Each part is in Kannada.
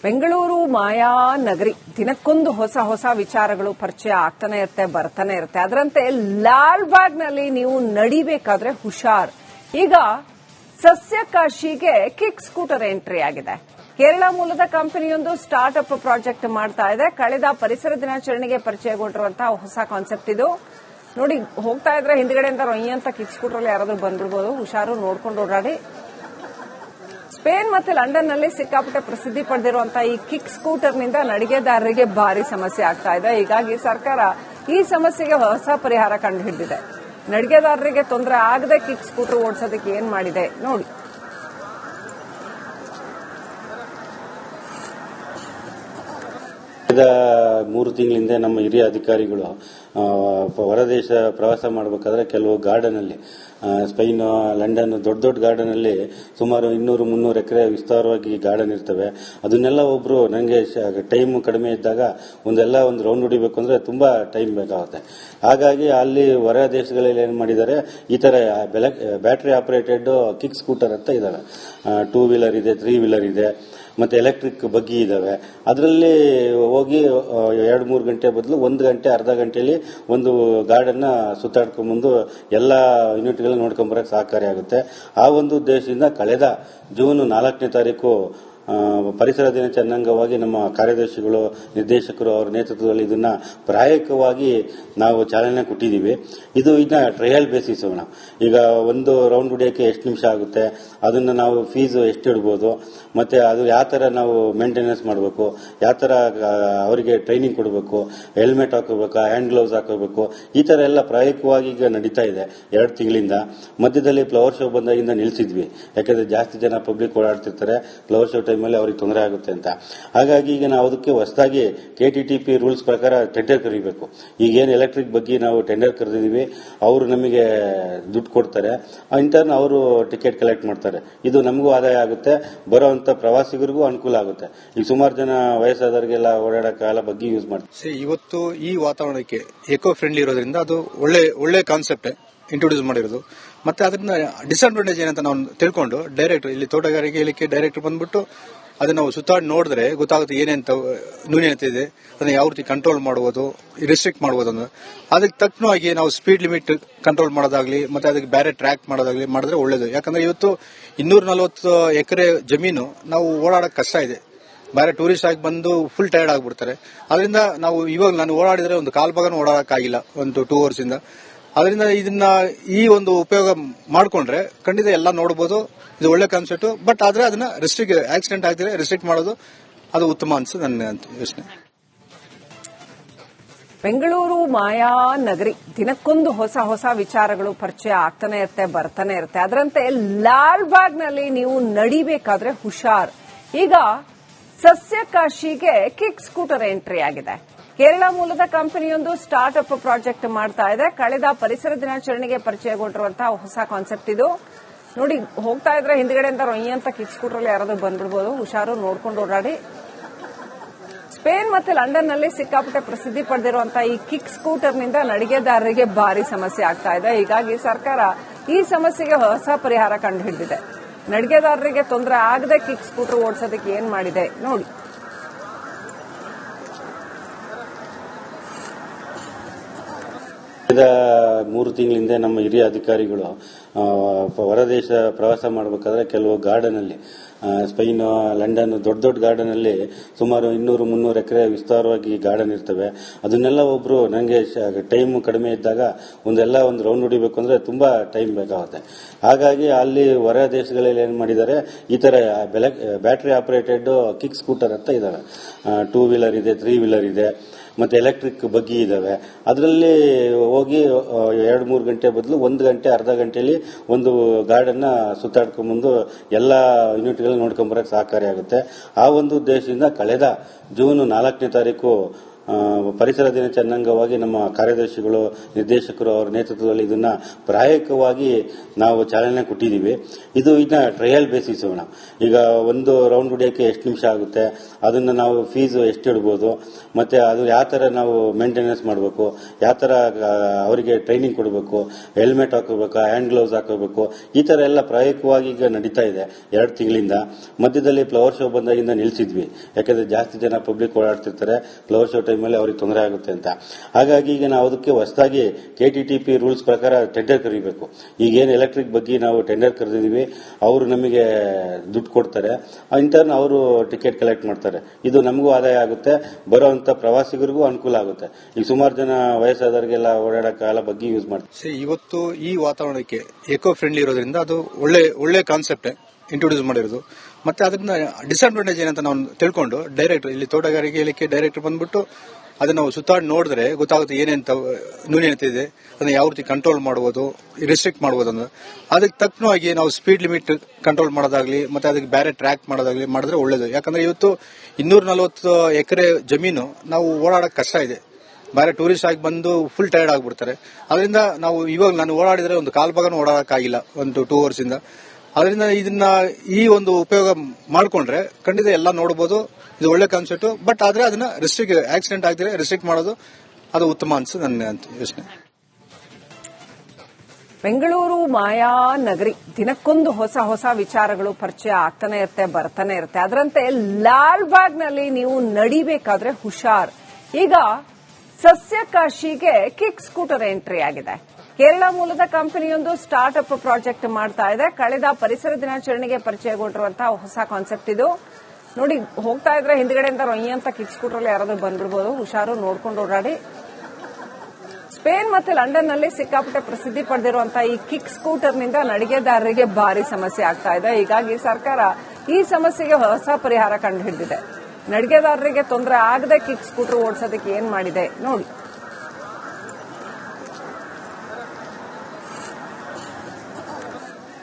ಬೆಂಗಳೂರು ಮಾಯಾ ನಗರಿ ದಿನಕ್ಕೊಂದು ಹೊಸ ಹೊಸ ವಿಚಾರಗಳು ಪರಿಚಯ ಆಗ್ತಾನೆ ಇರುತ್ತೆ, ಬರ್ತಾನೆ ಇರುತ್ತೆ. ಅದರಂತೆ ಲಾಲ್ಬಾಗ್ನಲ್ಲಿ ನೀವು ನಡಿಬೇಕಾದ್ರೆ ಹುಷಾರ್. ಈಗ ಸಸ್ಯಕಾಶಿಗೆ ಕಿಕ್ ಸ್ಕೂಟರ್ ಎಂಟ್ರಿ ಆಗಿದೆ. ಕೇರಳ ಮೂಲದ ಕಂಪನಿಯೊಂದು ಸ್ಟಾರ್ಟ್ ಅಪ್ ಪ್ರಾಜೆಕ್ಟ್ ಮಾಡ್ತಾ ಇದೆ. ಕಳೆದ ಪರಿಸರ ದಿನಾಚರಣೆಗೆ ಪರಿಚಯಗೊಂಡಿರುವಂತಹ ಹೊಸ ಕಾನ್ಸೆಪ್ಟ್ ಇದು. ನೋಡಿ, ಹೋಗ್ತಾ ಇದ್ರೆ ಹಿಂದ್ಗಡೆಯಿಂದ ರೊಯ್ಯಂತ ಕಿಕ್ ಸ್ಕೂಟರ್ ಅಲ್ಲಿ ಯಾರಾದ್ರೂ ಬಂದ್ಬಿಡ್ಬೋದು. ಹುಷಾರು, ನೋಡ್ಕೊಂಡು ಓಡಾಡಿ. ಸ್ಪೇನ್ ಮತ್ತು ಲಂಡನ್ನಲ್ಲಿ ಸಿಕ್ಕಾಪಟ್ಟೆ ಪ್ರಸಿದ್ಧಿ ಪಡೆದಿರುವಂತಹ ಈ ಕಿಕ್ ಸ್ಕೂಟರ್ನಿಂದ ನಡಿಗೆದಾರರಿಗೆ ಭಾರಿ ಸಮಸ್ಯೆ ಆಗ್ತಾ ಇದೆ. ಹೀಗಾಗಿ ಸರ್ಕಾರ ಈ ಸಮಸ್ಯೆಗೆ ಹೊಸ ಪರಿಹಾರ ಕಂಡುಹಿಡಿದಿದೆ. ನಡಿಗೆದಾರರಿಗೆ ತೊಂದರೆ ಆಗದೆ ಕಿಕ್ ಸ್ಕೂಟರ್ ಓಡಿಸೋದಕ್ಕೆ ಏನ್ ಮಾಡಿದೆ ನೋಡಿ. ಕಳೆದ 3 ತಿಂಗಳಿಂದ ನಮ್ಮ ಹಿರಿಯ ಅಧಿಕಾರಿಗಳು ಹೊರದೇಶ ಪ್ರವಾಸ ಮಾಡಬೇಕಾದ್ರೆ ಕೆಲವು ಗಾರ್ಡನ್ ಅಲ್ಲಿ ಸ್ಪೈನ್, ಲಂಡನ್ ದೊಡ್ಡ ಗಾರ್ಡನ್ ಅಲ್ಲಿ ಸುಮಾರು 200-300 ಎಕರೆ ವಿಸ್ತಾರವಾಗಿ ಗಾರ್ಡನ್ ಇರ್ತವೆ. ಅದನ್ನೆಲ್ಲ ಒಬ್ರು ನನಗೆ ಟೈಮ್ ಕಡಿಮೆ ಇದ್ದಾಗ ಒಂದು ರೌಂಡ್ ಹೊಡಿಬೇಕು ಅಂದ್ರೆ ತುಂಬಾ ಟೈಮ್ ಬೇಕಾಗುತ್ತೆ. ಹಾಗಾಗಿ ಅಲ್ಲಿ ಹೊರ ದೇಶಗಳಲ್ಲಿ ಏನ್ ಮಾಡಿದ್ದಾರೆ, ಈ ತರ ಬ್ಯಾಟರಿ ಆಪರೇಟೆಡ್ ಕಿಕ್ ಸ್ಕೂಟರ್ ಅಂತ ಇದಾವೆ. 2 ವೀಲರ್ ಇದೆ, 3 ವೀಲರ್ ಇದೆ, ಮತ್ತೆ ಎಲೆಕ್ಟ್ರಿಕ್ ಬಗ್ಗಿ ಇದಾವೆ. ಅದರಲ್ಲಿ ಹೋಗಿ 2-3 ಗಂಟೆ ಬದಲು 1 ಗಂಟೆ ಅರ್ಧ ಗಂಟೆಯಲ್ಲಿ ಒಂದು ಗಾರ್ಡನ್ ಸುತ್ತಾಡ್ಕೊಂಡ್ಬಂದು ಎಲ್ಲಾ ಯೂನಿಟ್ಗಳನ್ನ ನೋಡ್ಕೊಂಡ್ಬರಕ್ಕೆ ಸಹಕಾರಿಯಾಗುತ್ತೆ. ಆ ಒಂದು ಉದ್ದೇಶದಿಂದ ಕಳೆದ ಜೂನ್ 4ನೇ ತಾರೀಕು ಪರಿಸರ ದಿನಾಚರಣೆ ಅಂಗವಾಗಿ ನಮ್ಮ ಕಾರ್ಯದರ್ಶಿಗಳು, ನಿರ್ದೇಶಕರು ಅವರ ನೇತೃತ್ವದಲ್ಲಿ ಇದನ್ನ ಪ್ರಾಯೋಗಿಕವಾಗಿ ನಾವು ಚಾಲನೆ ಕೊಟ್ಟಿದ್ದೀವಿ. ಇದು ಇನ್ನ ಟ್ರಯಲ್ ಬೇಸಿಸ್. ಈಗ ಒಂದು ರೌಂಡ್ ಹೊಡಿಯೋಕೆ ಎಷ್ಟು ನಿಮಿಷ ಆಗುತ್ತೆ, ಅದನ್ನ ನಾವು ಫೀಸ್ ಎಷ್ಟು ಇಡ್ಬೋದು, ಮತ್ತೆ ಅದು ಯಾವ ತರ ನಾವು ಮೇಂಟೆನೆನ್ಸ್ ಮಾಡಬೇಕು, ಯಾವ ತರ ಅವರಿಗೆ ಟ್ರೈನಿಂಗ್ ಕೊಡಬೇಕು, ಹೆಲ್ಮೆಟ್ ಹಾಕೋಬೇಕಾ, ಹ್ಯಾಂಡ್ ಗ್ಲೌಸ್ ಹಾಕೋಬೇಕು, ಈ ತರ ಎಲ್ಲ ಪ್ರಾಯೋಗಿಕವಾಗಿ ಈಗ ನಡೀತಾ ಇದೆ 2 ತಿಂಗಳಿಂದ. ಮಧ್ಯದಲ್ಲಿ ಫ್ಲವರ್ ಶೋ ಬಂದಾಗಿಂದ ನಿಲ್ಸಿದ್ವಿ, ಯಾಕಂದ್ರೆ ಜಾಸ್ತಿ ಜನ ಪಬ್ಲಿಕ್ ಓಡಾಡ್ತಿರ್ತಾರೆ, ಫ್ಲವರ್ ಶೋ ಟೈಮಲ್ಲಿ ಅವ್ರಿಗೆ ತೊಂದರೆ ಆಗುತ್ತೆ ಅಂತ. ಹಾಗಾಗಿ ಈಗ ನಾವು ಅದಕ್ಕೆ ಹೊಸದಾಗಿ KTTP ರೂಲ್ಸ್ ಪ್ರಕಾರ ಟೆಂಡರ್ ಕರೀಬೇಕು. ಈಗೇನು ಎಲೆಕ್ಟ್ರಿಕ್ ಬಗ್ಗೆ ನಾವು ಟೆಂಡರ್ ಕರೆದಿದ್ದೀವಿ, ಅವರು ನಮಗೆ ದುಡ್ಡು ಕೊಡ್ತಾರೆ, ಇಂಟರ್ನ್ ಅವರು ಟಿಕೆಟ್ ಕಲೆಕ್ಟ್ ಮಾಡ್ತಾರೆ. ಇದು ನಮಗೂ ಆದಾಯ ಆಗುತ್ತೆ, ಬರೋಂತ ಪ್ರವಾಸಿಗರಿಗೂ ಅನುಕೂಲ ಆಗುತ್ತೆ. ಈಗ ಸುಮಾರು ಜನ ವಯಸ್ಸಾದವರಿಗೆಲ್ಲ ಓಡಾಡಕ್ಕಾಗಲ್ಲ, ಬಗ್ಗೆ ಯೂಸ್ ಮಾಡ್ತಾರೆ. ಇವತ್ತು ಈ ವಾತಾವರಣಕ್ಕೆ ಎಕೋ ಫ್ರೆಂಡ್ಲಿ ಇರೋದ್ರಿಂದ ಅದು ಒಳ್ಳೆ ಕಾನ್ಸೆಪ್ಟ್ ಇಂಟ್ರೊಡ್ಯೂಸ್ ಮಾಡಿರೋದು. ಮತ್ತೆ ಅದನ್ನ ಡಿಸ್ಅಡ್ವಾಂಟೇಜ್ ಏನಂತ ನಾವು ತಿಳ್ಕೊಂಡು ಡೈರೆಕ್ಟ್ ಇಲ್ಲಿ ತೋಟಗಾರಿಕೆ ಇಲಾಖೆ ಡೈರೆಕ್ಟರ್ ಬಂದ್ಬಿಟ್ಟು ಅದನ್ನ ನಾವು ಸುತ್ತಾಡಿ ನೋಡಿದ್ರೆ ಗೊತ್ತಾಗುತ್ತೆ ಏನೇಂತ ನ್ಯೂನತೆ ಇದೆ, ಅದನ್ನ ಯಾವ ರೀತಿ ಕಂಟ್ರೋಲ್ ಮಾಡಬಹುದು, ರಿಸ್ಟ್ರಿಕ್ಟ್ ಮಾಡಬಹುದು ಅಂದ್ರೆ ಅದಕ್ಕೆ ತಕ್ಕನಾಗಿ ನಾವು ಸ್ಪೀಡ್ ಲಿಮಿಟ್ ಕಂಟ್ರೋಲ್ ಮಾಡೋದಾಗ್ಲಿ, ಮತ್ತೆ ಅದಕ್ಕೆ ಬೇರೆ ಟ್ರ್ಯಾಕ್ ಮಾಡೋದಾಗ್ಲಿ ಮಾಡಿದ್ರೆ ಒಳ್ಳೇದು. ಯಾಕಂದ್ರೆ ಇವತ್ತು 240 ಎಕರೆ ಜಮೀನು ನಾವು ಓಡಾಡಕ್ ಕಷ್ಟ ಇದೆ. ಬೇರೆ ಟೂರಿಸ್ಟ್ ಆಗಿ ಬಂದು ಫುಲ್ ಟೈರ್ಡ್ ಆಗ್ಬಿಡ್ತಾರೆ. ಅದರಿಂದ ನಾವು ಇವಾಗ ನಾನು ಓಡಾಡಿದ್ರೆ ಒಂದು ಕಾಲ್ ಭಾಗನೂ ಓಡಾಡಕ್ಕಾಗಿಲ್ಲ ಒಂದು 2 ಅವರ್ಸ್ ಇಂದ. ಅದರಿಂದ ಇದನ್ನ ಈ ಒಂದು ಉಪಯೋಗ ಮಾಡ್ಕೊಂಡ್ರೆ ಖಂಡಿತ ಎಲ್ಲ ನೋಡಬಹುದು. ಇದು ಒಳ್ಳೆ ಕಾನ್ಸೆಪ್ಟ್. ಬಟ್ ಆದ್ರೆ ಅದನ್ನ ಆಕ್ಸಿಡೆಂಟ್ ಆಗ್ತಿದ್ರೆ ರಿಸ್ಟ್ರಿಕ್ಟ್ ಮಾಡೋದು ಅದು ಉತ್ತಮ ಅನ್ಸುತ್ತೆ ನನ್ನ ಯೋಚನೆ. ಬೆಂಗಳೂರು ಮಾಯಾ ನಗರಿ ದಿನಕ್ಕೊಂದು ಹೊಸ ಹೊಸ ವಿಚಾರಗಳು ಪರಿಚಯ ಆಗ್ತಾನೆ ಇರುತ್ತೆ, ಬರ್ತಾನೆ ಇರುತ್ತೆ. ಅದರಂತೆ ಲಾಲ್ಬಾಗ್ನಲ್ಲಿ ನೀವು ನಡಿಬೇಕಾದ್ರೆ ಹುಷಾರ್. ಈಗ ಸಸ್ಯಕಾಶಿಗೆ ಕಿಕ್ ಸ್ಕೂಟರ್ ಎಂಟ್ರಿ ಆಗಿದೆ. ಕೇರಳ ಮೂಲದ ಕಂಪನಿಯೊಂದು ಸ್ಟಾರ್ಟ್ ಅಪ್ ಪ್ರಾಜೆಕ್ಟ್ ಮಾಡ್ತಾ ಇದೆ. ಕಳೆದ ಪರಿಸರ ದಿನಾಚರಣೆಗೆ ಪರಿಚಯಗೊಂಡಿರುವಂತಹ ಹೊಸ ಕಾನ್ಸೆಪ್ಟ್ ಇದು. ನೋಡಿ, ಹೋಗ್ತಾ ಇದ್ರೆ ಹಿಂದ್ಗಡೆಯಿಂದ ರೊಯ್ಯಂತ ಕಿಕ್ ಸ್ಕೂಟರ್ ಅಲ್ಲಿ ಯಾರಾದ್ರೂ ಬಂದ್ಬಿಡ್ಬೋದು. ಹುಷಾರು, ನೋಡ್ಕೊಂಡು ಓಡಾಡಿ. ಸ್ಪೇನ್ ಮತ್ತು ಲಂಡನ್ನಲ್ಲಿ ಸಿಕ್ಕಾಪಟ್ಟೆ ಪ್ರಸಿದ್ಧಿ ಪಡೆದಿರುವಂತಹ ಈ ಕಿಕ್ ಸ್ಕೂಟರ್ನಿಂದ ನಡಿಗೆದಾರರಿಗೆ ಭಾರಿ ಸಮಸ್ಯೆ ಆಗ್ತಾ ಇದೆ. ಹೀಗಾಗಿ ಸರ್ಕಾರ ಈ ಸಮಸ್ಯೆಗೆ ಹೊಸ ಪರಿಹಾರ ಕಂಡುಹಿಡಿದಿದೆ. ನಡಿಗೆದಾರರಿಗೆ ತೊಂದರೆ ಆಗದೆ ಕಿಕ್ ಸ್ಕೂಟರ್ ಓಡಿಸೋದಕ್ಕೆ ಏನ್ ಮಾಡಿದೆ ನೋಡಿ. ಕಳೆದ 3 ತಿಂಗಳಿಂದ ನಮ್ಮ ಹಿರಿಯ ಅಧಿಕಾರಿಗಳು ಹೊರದೇಶ ಪ್ರವಾಸ ಮಾಡಬೇಕಾದ್ರೆ ಕೆಲವು ಗಾರ್ಡನ್ ಅಲ್ಲಿ ಸ್ಪೈನ್, ಲಂಡನ್ ದೊಡ್ಡ ಗಾರ್ಡನ್ ಅಲ್ಲಿ ಸುಮಾರು 200-300 ಎಕರೆ ವಿಸ್ತಾರವಾಗಿ ಗಾರ್ಡನ್ ಇರ್ತವೆ. ಅದನ್ನೆಲ್ಲ ಒಬ್ರು ನನಗೆ ಟೈಮ್ ಕಡಿಮೆ ಇದ್ದಾಗ ಒಂದು ರೌಂಡ್ ಹೊಡಿಬೇಕು ಅಂದ್ರೆ ತುಂಬಾ ಟೈಮ್ ಬೇಕಾಗುತ್ತೆ. ಹಾಗಾಗಿ ಅಲ್ಲಿ ಹೊರ ದೇಶಗಳಲ್ಲಿ ಏನ್ ಮಾಡಿದ್ದಾರೆ, ಈ ತರ ಬ್ಯಾಟರಿ ಆಪರೇಟೆಡ್ ಕಿಕ್ ಸ್ಕೂಟರ್ ಅಂತ ಇದಾವೆ. 2 ವೀಲರ್ ಇದೆ, 3 ವೀಲರ್ ಇದೆ, ಮತ್ತೆ ಎಲೆಕ್ಟ್ರಿಕ್ ಬಗ್ಗಿ ಇದಾವೆ. ಅದರಲ್ಲಿ ಹೋಗಿ 2-3 ಗಂಟೆ ಬದಲು 1 ಗಂಟೆ ಅರ್ಧ ಗಂಟೆಯಲ್ಲಿ ಒಂದು ಗಾರ್ಡನ್ ಸುತ್ತಾಡ್ಕೊಂಡ್ಬಂದು ಎಲ್ಲಾ ಯೂನಿಟ್ಗಳನ್ನ ನೋಡ್ಕೊಂಡ್ಬರಕ್ಕೆ ಸಹಕಾರಿಯಾಗುತ್ತೆ. ಆ ಒಂದು ಉದ್ದೇಶದಿಂದ ಕಳೆದ ಜೂನ್ 4ನೇ ತಾರೀಕು ಪರಿಸರ ದಿನಾಚರಣೆ ನಮ್ಮ ಕಾರ್ಯದರ್ಶಿಗಳು ನಿರ್ದೇಶಕರು ಅವರ ನೇತೃತ್ವದಲ್ಲಿ ಇದನ್ನ ಪ್ರಾಯೋಗಿಕವಾಗಿ ನಾವು ಚಾಲನೆ ಕೊಟ್ಟಿದ್ದೀವಿ. ಇದು ಇನ್ನ ಟ್ರಯಲ್ ಬೇಸಿಸ್ ಮೇಡಮ್. ಈಗ ಒಂದು ರೌಂಡ್ ಹೊಡಿಯೋಕೆ ಎಷ್ಟು ನಿಮಿಷ ಆಗುತ್ತೆ, ಅದನ್ನ ನಾವು ಫೀಸ್ ಎಷ್ಟು ಇಡ್ಬೋದು, ಮತ್ತೆ ಅದು ಯಾವ ತರ ನಾವು ಮೇಂಟೆನೆನ್ಸ್ ಮಾಡಬೇಕು, ಯಾವ ತರ ಅವರಿಗೆ ಟ್ರೈನಿಂಗ್ ಕೊಡಬೇಕು, ಹೆಲ್ಮೆಟ್ ಹಾಕೋಬೇಕಾ, ಹ್ಯಾಂಡ್ ಗ್ಲೌಸ್ ಹಾಕೋಬೇಕು, ಈ ತರ ಎಲ್ಲ ಪ್ರಾಯೋಗಿಕವಾಗಿ ಈಗ ನಡೀತಾ ಇದೆ 2 ತಿಂಗಳಿಂದ. ಮಧ್ಯದಲ್ಲಿ ಫ್ಲವರ್ ಶೋ ಬಂದಾಗಿಂದ ನಿಲ್ಸಿದ್ವಿ, ಯಾಕಂದ್ರೆ ಜಾಸ್ತಿ ಜನ ಪಬ್ಲಿಕ್ ಓಡಾಡ್ತಿರ್ತಾರೆ, ಫ್ಲವರ್ ಶೋ ಟೈಮಲ್ಲಿ ಅವ್ರಿಗೆ ತೊಂದರೆ ಆಗುತ್ತೆ ಅಂತ. ಹಾಗಾಗಿ ಈಗ ನಾವು ಅದಕ್ಕೆ ಹೊಸದಾಗಿ KTTP ರೂಲ್ಸ್ ಪ್ರಕಾರ ಟೆಂಡರ್ ಕರೀಬೇಕು. ಈಗೇನು ಎಲೆಕ್ಟ್ರಿಕ್ ಬಗ್ಗೆ ನಾವು ಟೆಂಡರ್ ಕರೆದಿದ್ದೀವಿ, ಅವರು ನಮಗೆ ದುಡ್ಡು ಕೊಡ್ತಾರೆ, ಇಂಟರ್ನ್ ಅವರು ಟಿಕೆಟ್ ಕಲೆಕ್ಟ್ ಮಾಡ್ತಾರೆ. ಇದು ನಮಗೂ ಆದಾಯ ಆಗುತ್ತೆ, ಬರುವಂತ ಪ್ರವಾಸಿಗರಿಗೂ ಅನುಕೂಲ ಆಗುತ್ತೆ. ಈಗ ಸುಮಾರು ಜನ ವಯಸ್ಸಾದವರಿಗೆಲ್ಲ ಓಡಾಡಕ್ಕಾಗಲ್ಲ, ಬಗ್ಗೆ ಯೂಸ್ ಮಾಡ್ತಾರೆ. ಇವತ್ತು ಈ ವಾತಾವರಣಕ್ಕೆ ಎಕೋ ಫ್ರೆಂಡ್ಲಿ ಇರೋದ್ರಿಂದ ಅದು ಒಳ್ಳೆ ಕಾನ್ಸೆಪ್ಟ್ ಇಂಟ್ರೊಡ್ಯೂಸ್ ಮಾಡಿರೋದು. ಮತ್ತೆ ಅದನ್ನ ಡಿಸ್ಅಡ್ವಾಂಟೇಜ್ ಏನಂತ ನಾವು ತಿಳ್ಕೊಂಡು ಡೈರೆಕ್ಟ್ ಇಲ್ಲಿ ತೋಟಗಾರಿಕೆ ಇಲಾಖೆ ಡೈರೆಕ್ಟರ್ ಬಂದ್ಬಿಟ್ಟು ಅದನ್ನ ನಾವು ಸುತ್ತಾಡಿ ನೋಡಿದ್ರೆ ಗೊತ್ತಾಗುತ್ತೆ ಏನೇಂತ ನ್ಯೂನತೆ ಅದನ್ನ ಯಾವ ರೀತಿ ಕಂಟ್ರೋಲ್ ಮಾಡಬಹುದು, ರೆಸ್ಟ್ರಿಕ್ಟ್ ಮಾಡಬಹುದು ಅಂದ್ರೆ ಅದಕ್ಕೆ ತಕ್ಕನಾಗಿ ನಾವು ಸ್ಪೀಡ್ ಲಿಮಿಟ್ ಕಂಟ್ರೋಲ್ ಮಾಡೋದಾಗ್ಲಿ ಮತ್ತೆ ಅದಕ್ಕೆ ಬೇರೆ ಟ್ರ್ಯಾಕ್ ಮಾಡೋದಾಗ್ಲಿ ಮಾಡಿದ್ರೆ ಒಳ್ಳೇದು. ಯಾಕಂದ್ರೆ ಇವತ್ತು 240 ಎಕರೆ ಜಮೀನು ನಾವು ಓಡಾಡಕ್ ಕಷ್ಟ ಇದೆ. ಬೇರೆ ಟೂರಿಸ್ಟ್ ಆಗಿ ಬಂದು ಫುಲ್ ಟೈರ್ಡ್ ಆಗ್ಬಿಡ್ತಾರೆ. ಅದರಿಂದ ನಾವು ಇವಾಗ ನಾನು ಓಡಾಡಿದ್ರೆ ಒಂದು ಕಾಲ್ ಭಾಗನೂ ಓಡಾಡಕ್ಕಾಗಿಲ್ಲ 1-2 ಅವರ್ಸ್ ಇಂದ. ಅದರಿಂದ ಇದನ್ನ ಈ ಒಂದು ಉಪಯೋಗ ಮಾಡ್ಕೊಂಡ್ರೆ ಖಂಡಿತ ಎಲ್ಲ ನೋಡಬಹುದು. ಇದು ಒಳ್ಳೆ ಕಾನ್ಸೆಪ್ಟ್. ಬಟ್ ಆದ್ರೆ ಅದನ್ನ ಆಕ್ಸಿಡೆಂಟ್ ಆಗದ್ರೆ ರೆಸ್ಟ್ರಿಕ್ಟ್ ಮಾಡೋದು ಅದು ಉತ್ತಮ ಅನ್ಸ ನನ್ನ ಯೋಚನೆ. ಬೆಂಗಳೂರು ಮಾಯಾ ನಗರಿ, ದಿನಕ್ಕೊಂದು ಹೊಸ ವಿಚಾರಗಳು ಪರಿಚಯ ಆಗ್ತಾನೆ ಇರುತ್ತೆ, ಬರ್ತಾನೆ ಇರುತ್ತೆ. ಅದರಂತೆ ಲಾಲ್ ಬಾಗ್ನಲ್ಲಿ ನೀವು ನಡಿಬೇಕಾದ್ರೆ ಹುಷಾರ್. ಈಗ ಸಸ್ಯಕಾಶಿಗೆ ಕಿಕ್ ಸ್ಕೂಟರ್ ಎಂಟ್ರಿ ಆಗಿದೆ. ಕೇರಳ ಮೂಲದ ಕಂಪನಿಯೊಂದು ಸ್ಟಾರ್ಟ್ ಅಪ್ ಪ್ರಾಜೆಕ್ಟ್ ಮಾಡ್ತಾ ಇದೆ. ಕಳೆದ ಪರಿಸರ ದಿನಾಚರಣೆಗೆ ಪರಿಚಯಗೊಂಡಿರುವಂತಹ ಹೊಸ ಕಾನ್ಸೆಪ್ಟ್ ಇದು. ನೋಡಿ, ಹೋಗ್ತಾ ಇದ್ರೆ ಹಿಂದ್ಗಡೆಯಿಂದ ರೊಯ್ಯಿ ಅಂತ ಕಿಕ್ ಸ್ಕೂಟರ್ ಅಲ್ಲಿ ಯಾರಾದ್ರೂ ಬಂದ್ಬಿಡ್ಬೋದು. ಹುಷಾರು, ನೋಡ್ಕೊಂಡು ಓಡಾಡಿ. ಸ್ಪೇನ್ ಮತ್ತೆ ಲಂಡನ್ ನಲ್ಲಿ ಸಿಕ್ಕಾಪಟ್ಟೆ ಪ್ರಸಿದ್ಧಿ ಪಡೆದಿರುವಂತಹ ಈ ಕಿಕ್ ಸ್ಕೂಟರ್ ನಿಂದ ನಡಿಗೆದಾರರಿಗೆ ಭಾರಿ ಸಮಸ್ಯೆ ಆಗ್ತಾ ಇದೆ. ಹೀಗಾಗಿ ಸರ್ಕಾರ ಈ ಸಮಸ್ಯೆಗೆ ಹೊಸ ಪರಿಹಾರ ಕಂಡುಹಿಡಿದಿದೆ. ನಡಿಗೆದಾರರಿಗೆ ತೊಂದರೆ ಆಗದೆ ಕಿಕ್ ಸ್ಕೂಟರ್ ಓಡಿಸೋದಕ್ಕೆ ಏನ್ ಮಾಡಿದೆ ನೋಡಿ.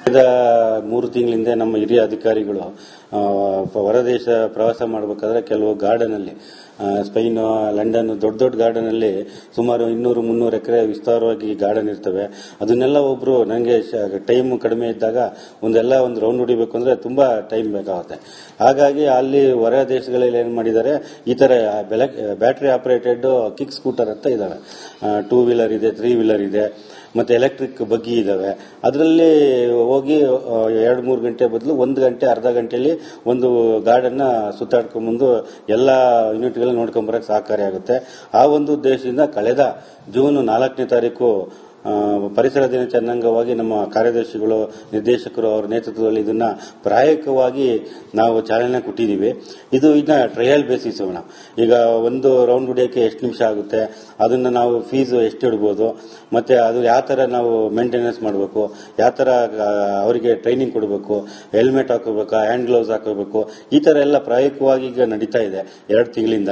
ಕಳೆದ 3 ತಿಂಗಳಿಂದ ನಮ್ಮ ಹಿರಿಯ ಅಧಿಕಾರಿಗಳು ಹೊರದೇಶ ಪ್ರವಾಸ ಮಾಡಬೇಕಾದ್ರೆ ಕೆಲವು ಗಾರ್ಡನ್ ಅಲ್ಲಿ, ಸ್ಪೈನ್, ಲಂಡನ್, ದೊಡ್ಡ ಗಾರ್ಡನ್ ಅಲ್ಲಿ ಸುಮಾರು 200-300 ಎಕರೆ ವಿಸ್ತಾರವಾಗಿ ಗಾರ್ಡನ್ ಇರ್ತವೆ. ಅದನ್ನೆಲ್ಲ ಒಬ್ರು ನನಗೆ ಟೈಮ್ ಕಡಿಮೆ ಇದ್ದಾಗ ಒಂದು ರೌಂಡ್ ಹೊಡಿಬೇಕು ಅಂದ್ರೆ ತುಂಬಾ ಟೈಮ್ ಬೇಕಾಗುತ್ತೆ. ಹಾಗಾಗಿ ಅಲ್ಲಿ ಹೊರ ದೇಶಗಳಲ್ಲಿ ಏನ್ ಮಾಡಿದ್ದಾರೆ, ಈ ತರ ಬ್ಯಾಟರಿ ಆಪರೇಟೆಡ್ ಕಿಕ್ ಸ್ಕೂಟರ್ ಅಂತ ಇದಾವೆ. 2 ವೀಲರ್ ಇದೆ, 3 ವೀಲರ್ ಇದೆ, ಮತ್ತೆ ಎಲೆಕ್ಟ್ರಿಕ್ ಬಗ್ಗಿ ಇದಾವೆ. ಅದರಲ್ಲಿ ಹೋಗಿ 2-3 ಗಂಟೆ ಬದಲು 1 ಗಂಟೆ ಅರ್ಧ ಗಂಟೆಯಲ್ಲಿ ಒಂದು ಗಾರ್ಡನ್ ಸುತ್ತಾಡ್ಕೊಂಡ್ಬಂದು ಎಲ್ಲಾ ಯೂನಿಟ್ಗಳನ್ನ ನೋಡ್ಕೊಂಡ್ಬರಕ್ಕೆ ಸಹಕಾರಿಯಾಗುತ್ತೆ. ಆ ಒಂದು ಉದ್ದೇಶದಿಂದ ಕಳೆದ ಜೂನ್ 4ನೇ ತಾರೀಕು ಪರಿಸರ ದಿನಾಚರಣೆ ನಮ್ಮ ಕಾರ್ಯದರ್ಶಿಗಳು ನಿರ್ದೇಶಕರು ಅವರ ನೇತೃತ್ವದಲ್ಲಿ ಇದನ್ನ ಪ್ರಾಯೋಗಿಕವಾಗಿ ನಾವು ಚಾಲನೆ ಕೊಟ್ಟಿದ್ದೀವಿ. ಇದು ಇನ್ನ ಟ್ರಯಲ್ ಬೇಸಿಸ್ ಮೇಡಮ್. ಈಗ ಒಂದು ರೌಂಡ್ ಹೊಡಿಯೋಕೆ ಎಷ್ಟು ನಿಮಿಷ ಆಗುತ್ತೆ, ಅದನ್ನ ನಾವು ಫೀಸ್ ಎಷ್ಟು ಇಡ್ಬೋದು, ಮತ್ತೆ ಅದು ಯಾವ ತರ ನಾವು ಮೇಂಟೆನೆನ್ಸ್ ಮಾಡಬೇಕು, ಯಾವ ತರ ಅವರಿಗೆ ಟ್ರೈನಿಂಗ್ ಕೊಡಬೇಕು, ಹೆಲ್ಮೆಟ್ ಹಾಕೋಬೇಕಾ, ಹ್ಯಾಂಡ್ ಗ್ಲೌಸ್ ಹಾಕೋಬೇಕು, ಈ ತರ ಎಲ್ಲ ಪ್ರಾಯೋಗಿಕವಾಗಿ ಈಗ ನಡೀತಾ ಇದೆ 2 ತಿಂಗಳಿಂದ.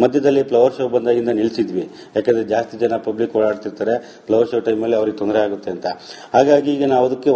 ಮಧ್ಯದಲ್ಲಿ ಫ್ಲವರ್ ಶೋ ಬಂದಾಗಿಂದ ನಿಲ್ಸಿದ್ವಿ, ಯಾಕಂದ್ರೆ ಜಾಸ್ತಿ ಜನ ಪಬ್ಲಿಕ್ ಓಡಾಡ್ತಿರ್ತಾರೆ, ಫ್ಲವರ್ ಶೋ ಟೈಮಲ್ಲಿ ಅವ್ರಿಗೆ ತೊಂದರೆ ಆಗುತ್ತೆ ಅಂತ. ಹಾಗಾಗಿ ಈಗ ನಾವು ಅದಕ್ಕೆ